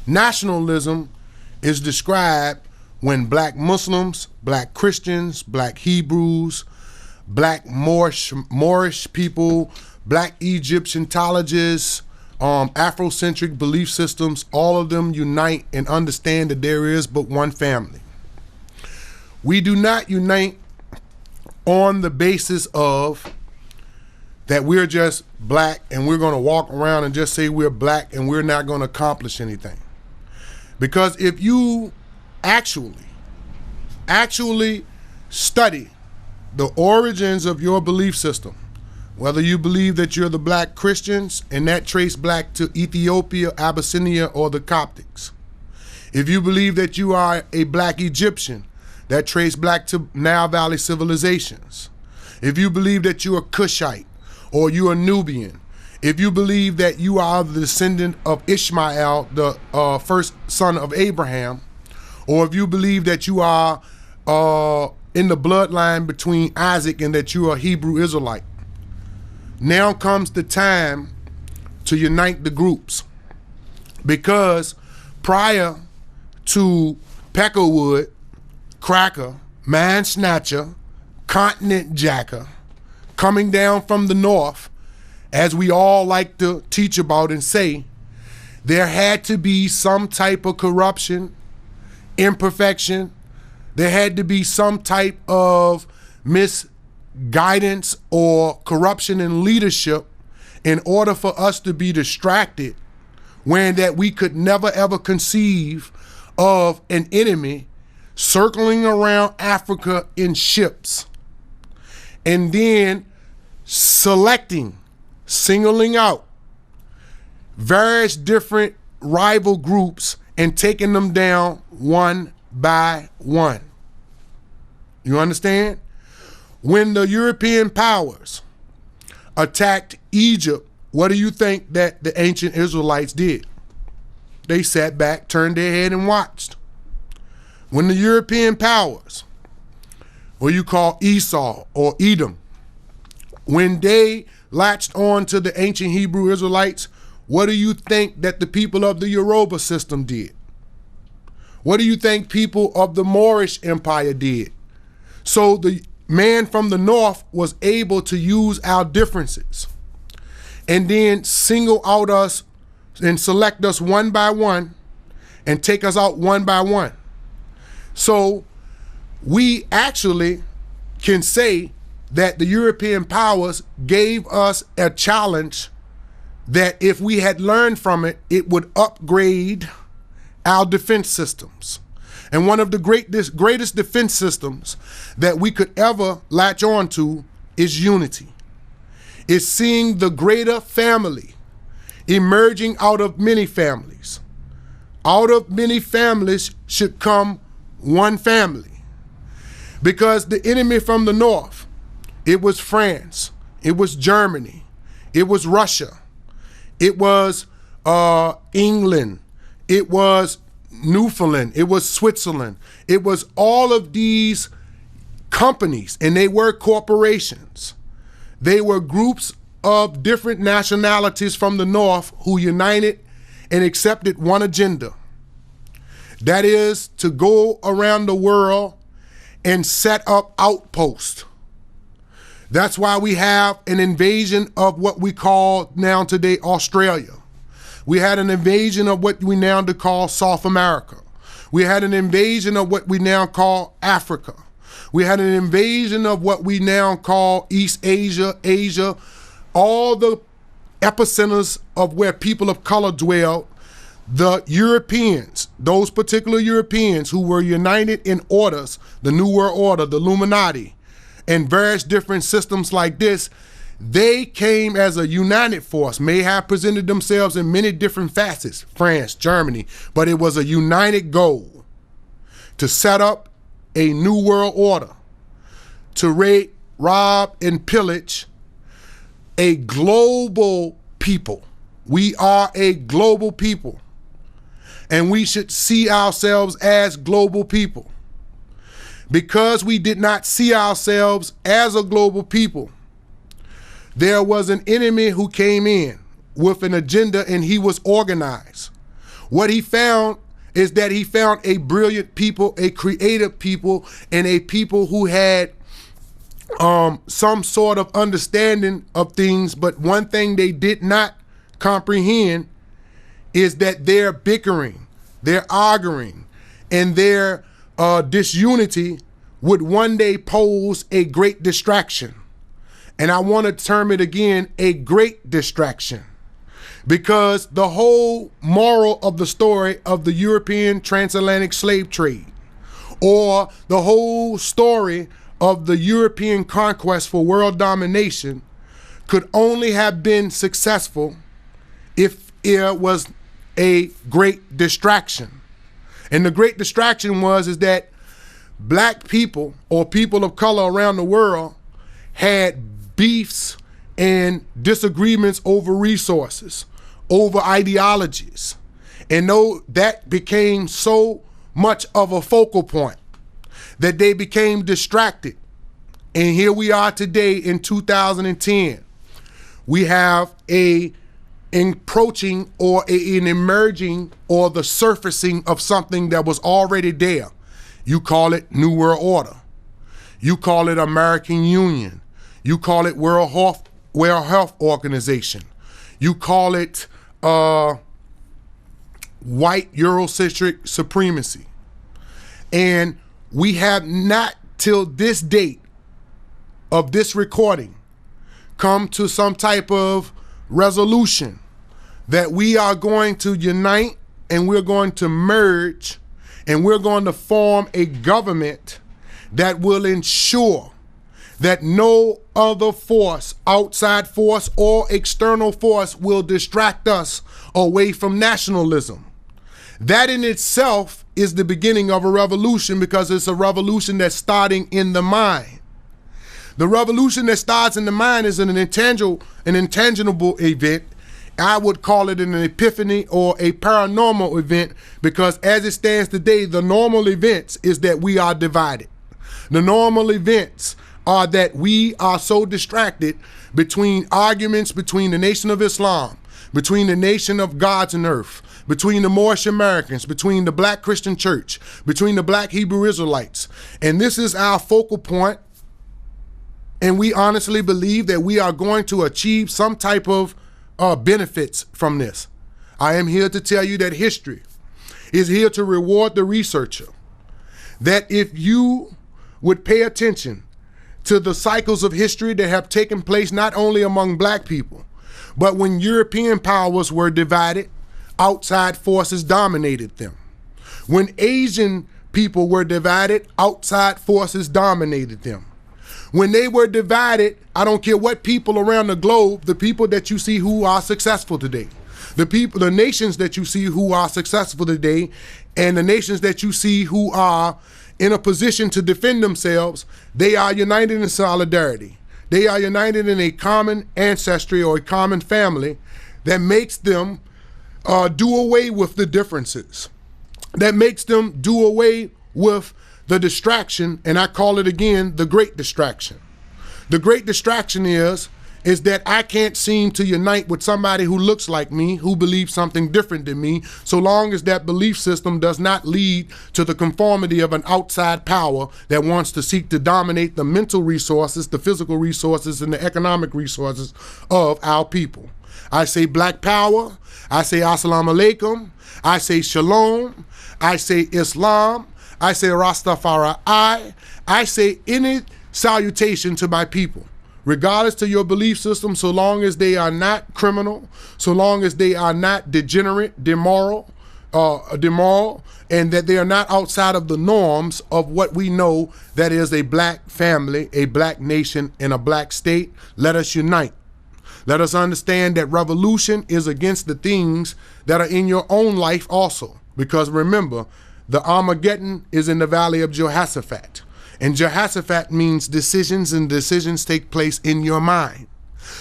Nationalism is described when black Muslims, black Christians, black Hebrews, black Moorish people, black Egyptologists, Afrocentric belief systems, all of them unite and understand that there is but one family. We do not unite on the basis of that we're just black and we're going to walk around and just say we're black and we're not going to accomplish anything. Because if you actually study the origins of your belief system, whether you believe that you're the black Christians and that trace back to Ethiopia, Abyssinia, or the Coptics, if you believe that you are a black Egyptian, that trace back to Nile Valley civilizations, if you believe that you're a Cushite or you're a Nubian, if you believe that you are the descendant of Ishmael, the first son of Abraham, or if you believe that you are in the bloodline between Isaac and that you are a Hebrew Israelite, now comes the time to unite the groups. Because prior to Peckerwood, Cracker, Man Snatcher, Continent Jacker, coming down from the north, as we all like to teach about and say, there had to be some type of corruption, imperfection. There had to be some type of misguidance or corruption in leadership in order for us to be distracted, when that we could never ever conceive of an enemy circling around Africa in ships and then singling out various different rival groups and taking them down one by one. You understand? When the European powers attacked Egypt, what do you think that the ancient Israelites did? They sat back, turned their head, and watched. When the European powers, what you call Esau or Edom, when they latched on to the ancient Hebrew Israelites, what do you think that the people of the Yoruba system did? What do you think people of the Moorish Empire did? So the man from the north was able to use our differences and then single out us and select us one by one and take us out one by one. So we actually can say that the European powers gave us a challenge that if we had learned from it, it would upgrade our defense systems. And one of the greatest defense systems that we could ever latch on to is unity. It's seeing the greater family emerging out of many families. Out of many families should come one family. Because the enemy from the north, it was France, it was Germany, it was Russia, it was England, it was Newfoundland, it was Switzerland, it was all of these companies, and they were corporations. They were groups of different nationalities from the north who united and accepted one agenda. That is to go around the world and set up outposts. That's why we have an invasion of what we call now today Australia. We had an invasion of what we now call South America. We had an invasion of what we now call Africa. We had an invasion of what we now call East Asia, Asia, all the epicenters of where people of color dwell. The Europeans, those particular Europeans who were united in orders, the New World Order, the Illuminati, and various different systems like this, they came as a united force, may have presented themselves in many different facets, France, Germany, but it was a united goal to set up a new world order, to rape, rob, and pillage a global people. We are a global people, and we should see ourselves as global people. Because we did not see ourselves as a global people, there was an enemy who came in with an agenda, and he was organized. What he found is that he found a brilliant people, a creative people, and a people who had some sort of understanding of things. But one thing they did not comprehend is that their bickering, their arguing, and their disunity would one day pose a great distraction. And I want to term it again, a great distraction, because the whole moral of the story of the European transatlantic slave trade, or the whole story of the European conquest for world domination, could only have been successful if it was a great distraction. And the great distraction is that black people or people of color around the world had beefs and disagreements over resources, over ideologies. And though that became so much of a focal point that they became distracted. And here we are today in 2010. We have an approaching or an emerging or the surfacing of something that was already there. You call it New World Order. You call it American Union. You call it World Health Organization. You call it white Eurocentric supremacy. And we have not till this date of this recording come to some type of resolution that we are going to unite and we're going to merge and we're going to form a government that will ensure that no other force, outside force or external force, will distract us away from nationalism. That in itself is the beginning of a revolution, because it's a revolution that's starting in the mind. The revolution that starts in the mind is an intangible event. I would call it an epiphany or a paranormal event, because as it stands today, the normal events is that we are divided. The normal events are that we are so distracted between arguments between the Nation of Islam, between the nation of God's and earth, between the Moorish Americans, between the Black Christian Church, between the Black Hebrew Israelites. And this is our focal point. And we honestly believe that we are going to achieve some type of benefits from this. I am here to tell you that history is here to reward the researcher. That if you would pay attention to the cycles of history that have taken place not only among black people, but when European powers were divided, outside forces dominated them. When Asian people were divided, outside forces dominated them. When they were divided, I don't care what people around the globe, the people that you see who are successful today, the nations that you see who are successful today, and the nations that you see who are in a position to defend themselves, they are united in solidarity. They are united in a common ancestry or a common family that makes them do away with the differences, that makes them do away with the distraction, and I call it again the great distraction. The great distraction is that I can't seem to unite with somebody who looks like me, who believes something different than me, so long as that belief system does not lead to the conformity of an outside power that wants to seek to dominate the mental resources, the physical resources, and the economic resources of our people. I say black power, I say assalamu alaikum, I say shalom, I say Islam, I say Rastafari, I say any salutation to my people, regardless to your belief system, so long as they are not criminal, so long as they are not degenerate, immoral, and that they are not outside of the norms of what we know that is a black family, a black nation, and a black state. Let us unite. Let us understand that revolution is against the things that are in your own life also. Because remember, the Armageddon is in the valley of Jehoshaphat. And Jehoshaphat means decisions, and decisions take place in your mind.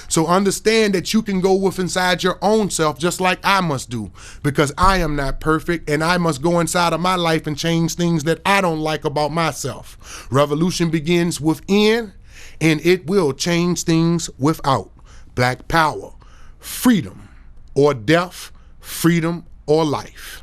So understand that you can go with inside your own self just like I must do, because I am not perfect and I must go inside of my life and change things that I don't like about myself. Revolution begins within, and it will change things without. Black power, freedom or death, freedom or life.